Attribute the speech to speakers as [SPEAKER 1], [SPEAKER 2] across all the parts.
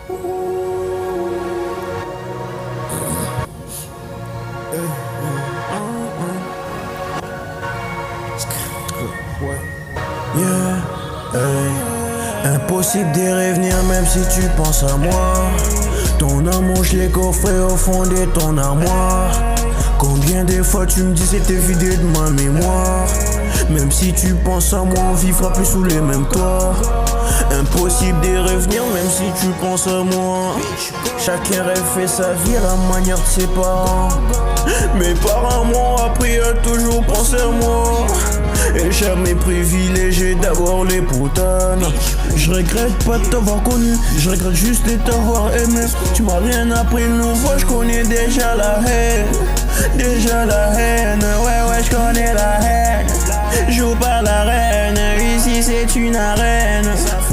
[SPEAKER 1] Yeah, hey. Impossible d'y revenir même si tu penses à moi. Ton amour je l'ai coffré au fond de ton armoire. Combien de fois tu me dis c'était vidé de ma mémoire. Même si tu penses à moi, on vivra plus sous les mêmes toits. Impossible d'y revenir même si tu penses à moi. Chacun rêve fait sa vie à la manière de ses parents. Mes parents m'ont appris à toujours penser à moi. Et jamais privilégié d'avoir les putanes. Je regrette pas de t'avoir connu, je regrette juste de t'avoir aimé. Tu m'as rien appris de nouveau, je connais déjà la haine. Déjà la haine, ouais je connais la haine. Joue par la reine, ici c'est une arène.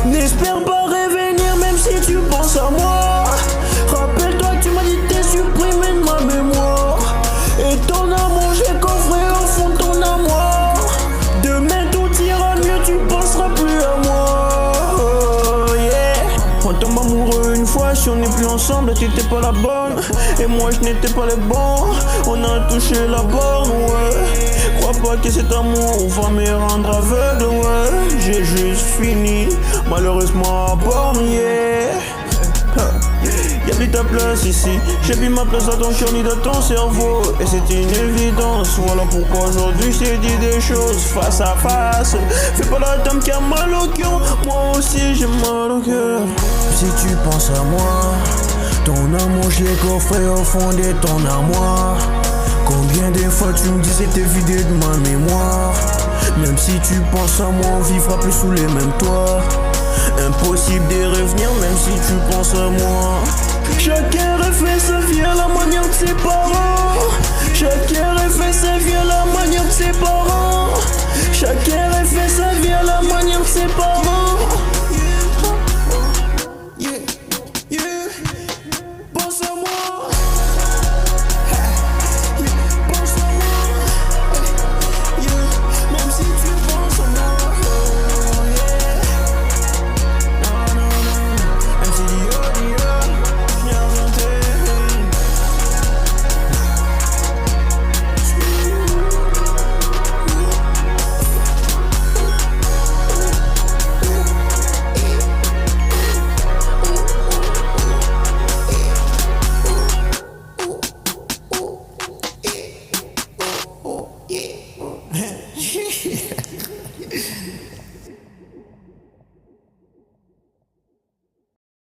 [SPEAKER 1] N'espère pas revenir même si tu penses à moi. Rappelle-toi que tu m'as dit que t'es supprimé de ma mémoire. Et ton amour j'ai coffré au fond de ton armoire. Demain tout ira mieux, tu penseras plus à moi. Oh yeah. On tombe amoureux une fois, si on n'est plus ensemble, t'étais pas la bonne. Et moi je n'étais pas les bons. On a touché la borne, ouais. Crois pas que cet amour va me rendre aveugle, ouais. J'ai juste fini, malheureusement à borne, yeah. Y'a plus ta place ici, j'ai plus ma place dans ton cœur ni dans ton cerveau. Et c'est une évidence, voilà pourquoi aujourd'hui j'ai dit des choses face à face. Fais pas la dame qui a mal au cœur, moi aussi j'ai mal au cœur. Si tu penses à moi, ton amour je l'ai coffré au fond de ton armoire. Combien de fois tu me dis c'était vidé de ma mémoire. Même si tu penses à moi, on vivra plus sous les mêmes toits. Impossible de revenir même si tu penses à moi. Chacun refait sa vie à la manière de ses parents. Chacun refait sa vie à la manière de ses parents. Chacun